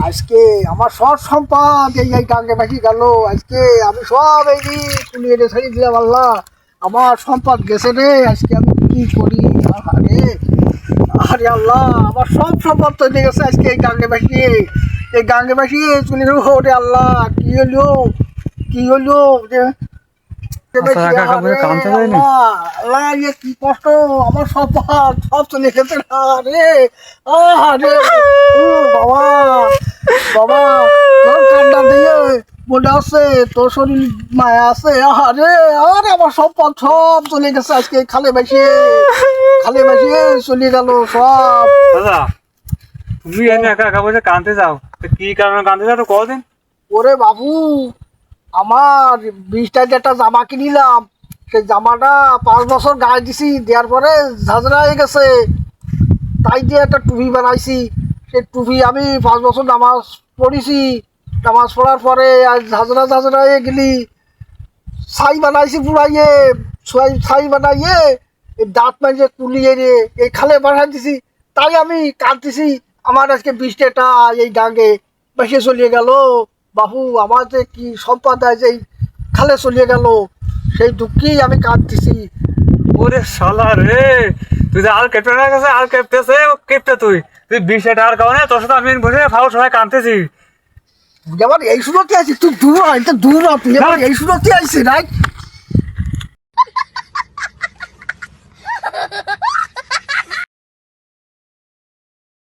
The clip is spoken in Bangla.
আজকে আমার সব সম্পদ এই গাঙ্গে বাকি গেল। আজকে আমি সব এই তুলিয়ে ছেড়ে দিলাম। আল্লাহ, আমার সম্পদ গেছে রে। আজকে আমি কি করি? আরে আরে আল্লাহ, আমার সব সম্পদ তৈরি গেছে আজকে এই গাঙ্গে বাসি চলে রে। আল্লাহ, কি হলো যে আল্লাহ, কি কষ্ট! আমার সব চলে গেছে রে। আরে বাবা বাবা, তোর কান্না দিয়ে মনে আছে, তোর শরীর মায়া আছে। আরে আরে আমার সব চলে গেছে আজকে খালে বাসিয়ে চলে গেল সব। দাদা, তুমি এনে একা একা বসে কাঁদতে যাও, কি কারণে কাঁদতে যাও তো কদিন? ওরে বাবু, আমার 20টা যেটা জামা কিনিলাম, সেই জামাটা 5 বছর গায়ে দিছি, দেওয়ার পরে ঝাঁঝরা হয়ে গেছে। তাই দিয়ে একটা টুপি বানাইছি। সেই টুপি আমি 5 বছর নামাজ পড়েছি। নামাজ পড়ার পরে আজ ঝাঁঝরা হয়ে গেলি। ছাই বানাইছি পুরাইয়ে, ছাই বানাইয়ে এই দাঁত মাঝে তুলিয়ে রে এই খালে বানাই দিছি। তাই আমি কাঁদতেছি। আমার আজকে 20টাটা এই ডাঙ্গে বেশি চলিয়ে গেল। বাবু, আমার যে কি সম্পদ আছে এই খালে চলিয়ে গেল, সেই দুঃখেই আমি কাঁদতেছি। ওরে শালা রে, তুই যে আর কেটে না গেছে, আর কেটতেছে কেটে তুই 20 টাকার কারণে তোর সাথে আমি বসে ফাও সবাই কাঁদতেছি। তুই আবার এই সুরতে আছিস? তুই দূর হয়, তো দূর আপনি এই সুরতে আইসি রাইট।